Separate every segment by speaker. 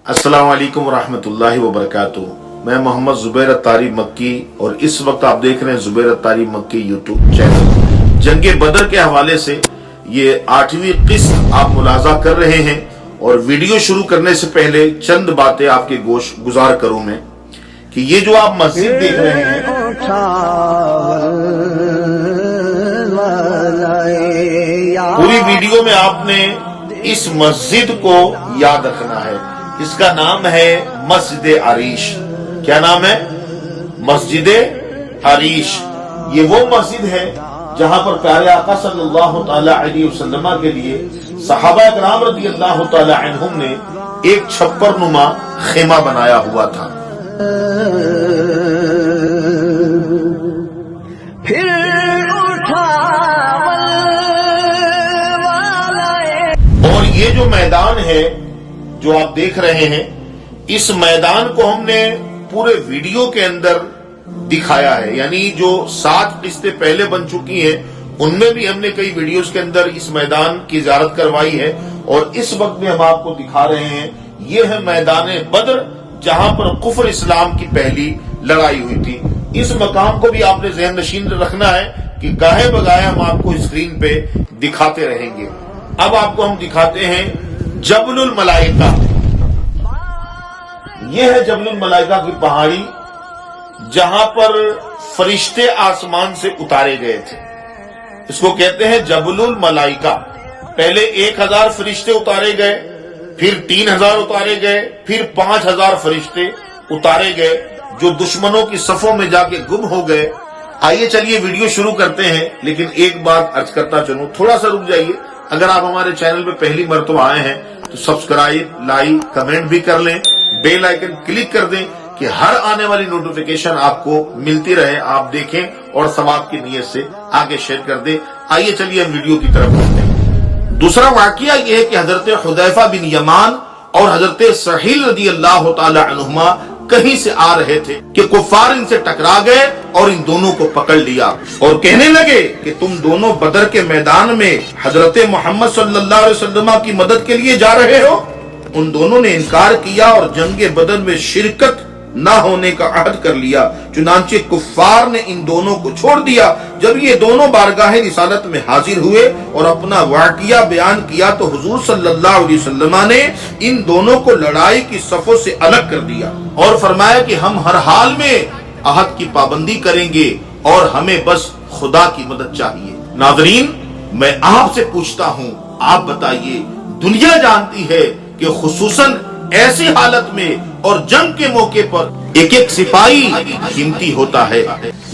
Speaker 1: अस्सलाम वालेकुम रहमतुल्लाहि व बरकातुहू। मैं मोहम्मद जुबैर अत्तारी मक्की और इस वक्त आप देख रहे हैं जुबैर अत्तारी मक्की यूट्यूब चैनल। जंगे बदर के हवाले से ये 8वीं किस्त आप मुलाजा कर रहे हैं और वीडियो शुरू करने से पहले चंद बातें आपके गोश गुजार करूं मैं कि ये जो आप मस्जिद देख रहे हैं, पूरी वीडियो में आपने इस मस्जिद को याद रखना है। इसका नाम है मस्जिद अरीश। क्या नाम है? मस्जिद अरीश। ये वो मस्जिद है जहां पर प्यारे आका सल्लल्लाहु तआला अलैहि वसल्लम के लिए सहाबा इकराम रज़ियल्लाहु तआला अन्हुम ने एक छप्पर नुमा खेमा बनाया हुआ था। और ये जो मैदान है जो आप देख रहे हैं, इस मैदान को हमने पूरे वीडियो के अंदर दिखाया है। यानी जो 7 किस्तें पहले बन चुकी हैं उनमें भी हमने कई वीडियोस के अंदर इस मैदान की ज़ियारत करवाई है और इस वक्त भी हम आपको दिखा रहे हैं। ये है मैदान बद्र जहां पर कुफर इस्लाम की पहली लड़ाई हुई थी। इस मकाम को भी आपने ज़हन नशीन रखना है कि गाहे बगाहे हम आपको स्क्रीन पे दिखाते रहेंगे। अब आपको हम दिखाते हैं जबलुल मलाइका। यह है जबलुल मलाइका की पहाड़ी जहां पर फरिश्ते आसमान से उतारे गए थे। इसको कहते हैं जबलुल मलाइका। पहले 1000 फरिश्ते उतारे गए, फिर 3000 उतारे गए, फिर 5000 फरिश्ते उतारे गए जो दुश्मनों की सफों में जाके गुम हो गए। आइए चलिए वीडियो शुरू करते हैं, लेकिन एक बात अर्ज करता चलूं, थोड़ा सा रुक जाइए। अगर आप हमारे चैनल पे पहली मर्तबा आए हैं तो सब्सक्राइब, लाइक, कमेंट भी कर लें, बेल आइकन क्लिक कर दें कि हर आने वाली नोटिफिकेशन आपको मिलती रहे, आप देखें और सवाब की नीयत से आगे शेयर कर दें। आइए चलिए हम वीडियो की तरफ बढ़ते हैं। दूसरा वाकया यह है कि हजरत हुदैफा बिन यमान और हजरत सहील रज़ियल्लाहु तआला अन्हुमा कहीं से आ रहे थे कि कुफार इनसे टकरा गए और इन दोनों को पकड़ लिया और कहने लगे कि तुम दोनों बदर के मैदान में हजरत मोहम्मद सल्लल्लाहु अलैहि वसल्लम की मदद के लिए जा रहे हो। उन दोनों ने इनकार किया और जंगे बदर में शिरकत न होने का अहद कर लिया। चुनांचे कुफ्फार ने इन दोनों को छोड़ दिया। जब ये दोनों बारगाह रिसालत में हाजिर हुए और अपना वाक़िया बयान किया तो हुजूर सल्लल्लाहु अलैहि वसल्लम ने इन दोनों को लड़ाई की सफों से अलग कर दिया और फरमाया कि हम हर हाल में अहद की पाबंदी करेंगे और हमें बस खुदा की मदद चाहिए। नाज़रीन, मैं आपसे पूछता हूँ, आप बताइए, दुनिया जानती है कि खुसूसन ऐसी हालत में और जंग के मौके पर एक एक सिपाही कीमती होता है,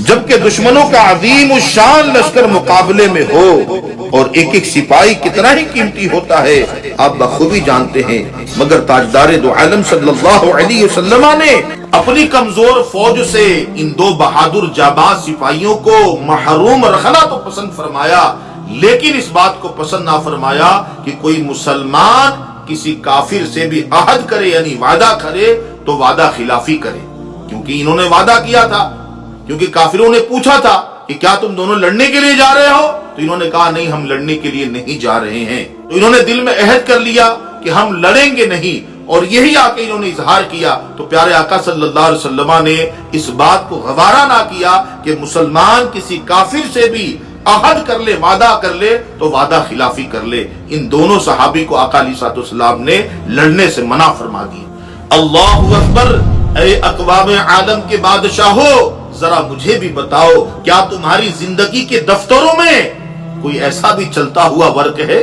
Speaker 1: जबकि दुश्मनों का अजीम शान लश्कर मुकाबले में हो और एक एक सिपाही कितना ही कीमती होता है आप बखूबी जानते हैं। मगर ताजदार दो आलम सल्लल्लाहु अलैहि वसल्लम ने अपनी कमजोर फौज से इन दो बहादुर जाबाज सिपाहियों को महरूम रखना तो पसंद फरमाया, लेकिन इस बात को पसंद ना फरमाया कि कोई मुसलमान किसी काफिर से भी अहद करे यानी वादा करे तो वादा खिलाफी करे। क्योंकि इन्होंने वादा किया था, क्योंकि काफिरों ने पूछा था कि क्या तुम दोनों लड़ने के लिए जा रहे हो, तो इन्होंने कहा नहीं, हम लड़ने के लिए नहीं जा रहे हैं। तो इन्होंने दिल में अहद कर लिया कि हम लड़ेंगे नहीं और यही आके इन्होंने इजहार किया। तो प्यारे आका सल्लल्लाहु अलैहि वसल्लम ने इस बात को गवारा ना किया कि मुसलमान किसी काफिर से भी अहद कर ले, वादा कर ले तो वादा खिलाफी कर ले। इन दोनों सहाबी को आका अलैहिस्सलाम ने लड़ने से मना फरमा दिया। अल्लाहु अकबर। ऐ अक़वाम आलम के बादशाहो, जरा मुझे भी बताओ, क्या तुम्हारी जिंदगी के दफ्तरों में कोई ऐसा भी चलता हुआ वर्क है?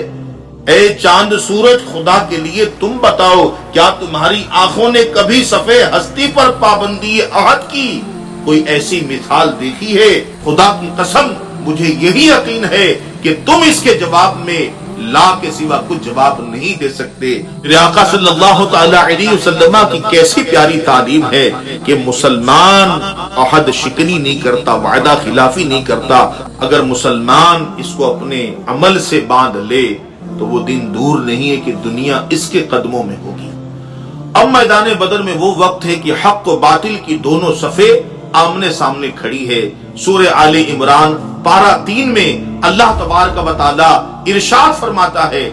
Speaker 1: ऐ चांद सूरज, खुदा के लिए तुम बताओ, क्या तुम्हारी आंखों ने कभी सफे हस्ती पर पाबंदी अहद की कोई ऐसी मिसाल देखी है? खुदा की कसम, मुझे यही यकीन है कि तुम इसके जवाब में ला के सिवा कुछ जवाब नहीं दे सकते। मेरे आका सल्लल्लाहु तआला अलैहि वसल्लम की कैसी प्यारी तालीम है कि मुसलमान अहद शिकनी नहीं करता, वादा खिलाफी नहीं करता। अगर मुसलमान इसको अपने अमल से बांध ले तो वो दिन दूर नहीं है कि दुनिया इसके कदमों में होगी। अब मैदान बदर में वो वक्त है कि हक और बातिल की दोनों सफे आमने सामने खड़ी है। सूरह आले इमरान पारा 3 में अल्लाह तबारक व तआला इरशाद फरमाता है,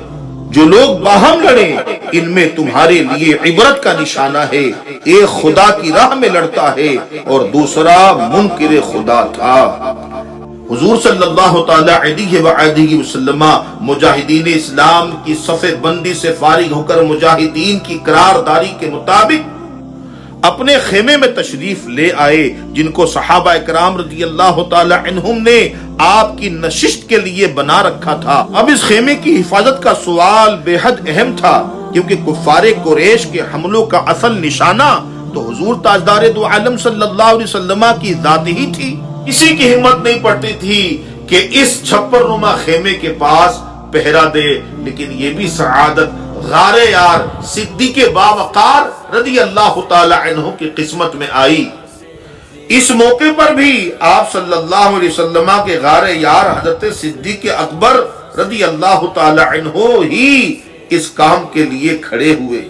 Speaker 1: جو لوگ باہم لڑے ان میں تمہارے لیے عبرت کا نشانہ ہے، ایک خدا کی راہ میں لڑتا ہے اور دوسرا منکر خدا تھا۔ حضور صلی اللہ تعالی علیہ وآلہ وسلم مجاہدین اسلام کی صف بندی سے فارغ ہو کر مجاہدین کی قرارداری کے مطابق اپنے خیمے میں تشریف لے آئے، جن کو صحابہ اکرام رضی اللہ تعالی عنہم نے آپ کی نشست کے لیے بنا رکھا تھا۔ اب اس خیمے کی حفاظت کا سوال بے حد اہم تھا، کیونکہ کفار قریش کے حملوں کا اصل نشانہ تو حضور تاجدار دو عالم صلی اللہ علیہ وسلم کی ذات ہی تھی۔ کسی کی ہمت نہیں پڑتی تھی کہ اس چھپر نما خیمے کے پاس پہرا دے، لیکن یہ بھی سعادت غار یار صدیق باوقار رضی اللہ تعالی عنہ کی قسمت میں آئی۔ اس موقع پر بھی آپ صلی اللہ علیہ وسلم کے غار یار حضرت صدیق اکبر رضی اللہ تعالی عنہ ہی اس کام کے لیے کھڑے ہوئے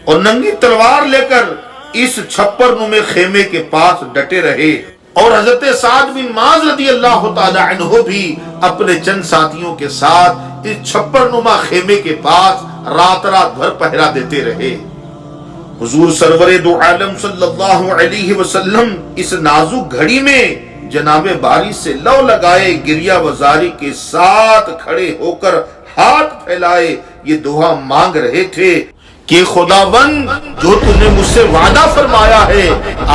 Speaker 1: اور ننگی تلوار لے کر اس چھپر نمے خیمے کے پاس ڈٹے رہے، اور حضرت سعد بن معاذ رضی اللہ تعالی عنہ بھی اپنے چند ساتھیوں کے ساتھ اس چھپر نما خیمے کے پاس رات بھر پہرا دیتے رہے۔ حضور سرور دو عالم صلی اللہ علیہ وسلم اس نازک گھڑی میں جناب باری سے لو لگائے گریہ وزاری کے ساتھ کھڑے ہو کر ہاتھ پھیلائے یہ دعا مانگ رہے تھے کہ خداوند جو تم نے مجھ سے وعدہ فرمایا ہے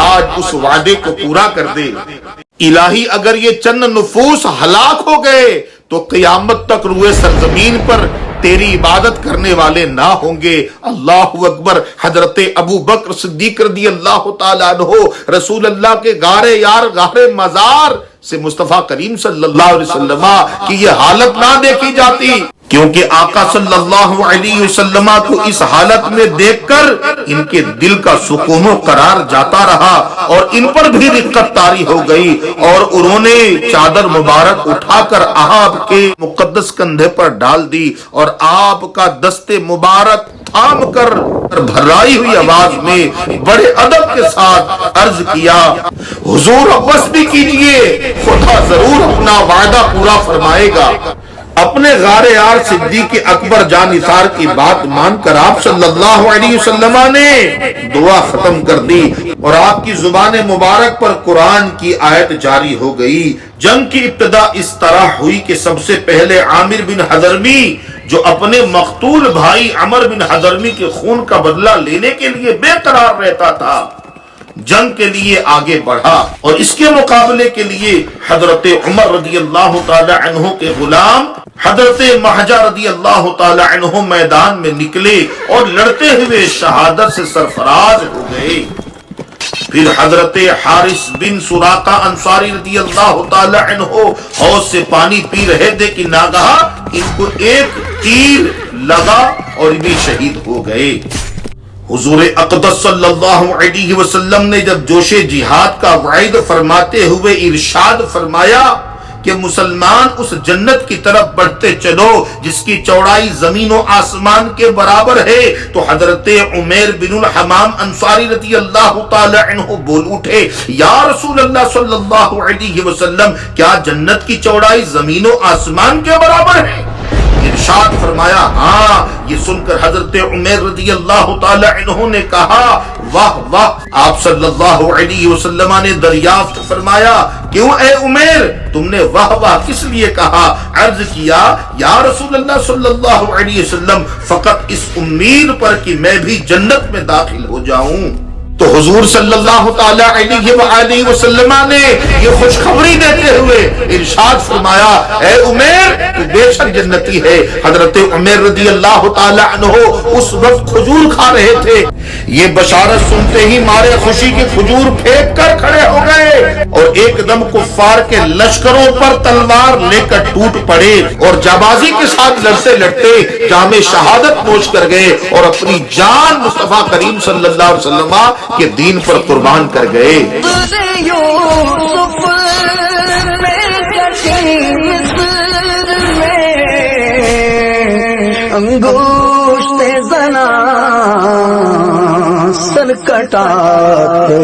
Speaker 1: آج اس وعدے کو پورا کر دے۔ الہی اگر یہ چند نفوس ہلاک ہو گئے تو قیامت تک روئے سرزمین پر تیری عبادت کرنے والے نہ ہوں گے۔ اللہ اکبر۔ حضرت ابو بکر صدیق رضی اللہ تعالیٰ عنہ رسول اللہ کے غار یار غار مزار سے مصطفیٰ کریم صلی اللہ علیہ وسلم کی یہ حالت نہ دیکھی جاتی، کیونکہ آقا صلی اللہ علیہ وسلم کو اس حالت میں دیکھ کر ان کے دل کا سکون و قرار جاتا رہا اور ان پر بھی رقت طاری ہو گئی، اور انہوں نے چادر مبارک اٹھا کر آپ کے مقدس کندھے پر ڈال دی اور آپ کا دست مبارک تھام کر بھرائی ہوئی آواز میں بڑے ادب کے ساتھ عرض کیا، حضور بس بھی کیجئے، خدا ضرور اپنا وعدہ پورا فرمائے گا۔ اپنے غار یار صدیق اکبر جانثار کی بات مان کر آپ صلی اللہ علیہ وسلم نے دعا ختم کر دی اور آپ کی زبان مبارک پر قرآن کی آیت جاری ہو گئی۔ جنگ کی ابتدا اس طرح ہوئی کہ سب سے پہلے عامر بن حضرمی جو اپنے مقتول بھائی عمر بن حضرمی کے خون کا بدلہ لینے کے لیے بے قرار رہتا تھا، جنگ کے لیے آگے بڑھا، اور اس کے مقابلے کے لیے حضرت عمر رضی اللہ تعالی عنہ کے غلام حضرت مہجہ رضی اللہ تعالی عنہ میدان میں نکلے اور لڑتے ہوئے شہادت سے سرفراز ہو گئے۔ پھر حضرت حارث بن سراقہ انصاری رضی اللہ تعالی عنہ حوض سے پانی پی رہے تھے کہ ناگہاں ان کو ایک تیر لگا اور بھی شہید ہو گئے۔ حضور اقدس صلی اللہ علیہ وسلم نے جب جوش جہاد کا وعید فرماتے ہوئے ارشاد فرمایا کہ مسلمان اس جنت کی طرف بڑھتے چلو جس کی چوڑائی زمین و آسمان کے برابر ہے، تو حضرت عمیر بن الحمام انصاری رضی اللہ تعالی عنہ بول اٹھے، یا رسول اللہ صلی اللہ علیہ وسلم کیا جنت کی چوڑائی زمین و آسمان کے برابر ہے؟ ارشاد فرمایا ہاں۔ یہ سن کر حضرت عمیر رضی اللہ تعالی عنہ نے کہا واہ واہ۔ آپ صلی اللہ علیہ وسلم نے دریافت فرمایا کیوں اے عمیر تم نے واہ واہ کس لیے کہا؟ عرض کیا یا رسول اللہ صلی اللہ علیہ وسلم فقط اس امید پر کہ میں بھی جنت میں داخل ہو جاؤں۔ تو حضور صلی اللہ تعالی علیہ وآلہ وسلم نے یہ خوشخبری دیتے ہوئے ارشاد فرمایا اے عمیر تو بے شک جنتی ہے۔ حضرت عمیر رضی اللہ تعالی عنہ اس وقت کھجور کھا رہے تھے، یہ بشارت سنتے ہی مارے خوشی کی کھجور پھینک کر کھڑے ہو گئے اور ایک دم کفار کے لشکروں پر تلوار لے کر ٹوٹ پڑے اور جابازی کے ساتھ لڑتے لڑتے جام شہادت نوش کر گئے اور اپنی جان مصطفیٰ کریم صلی اللہ علیہ وسلم کے دین پر قربان کر گئے۔
Speaker 2: انگوشت زنا سر کٹاتے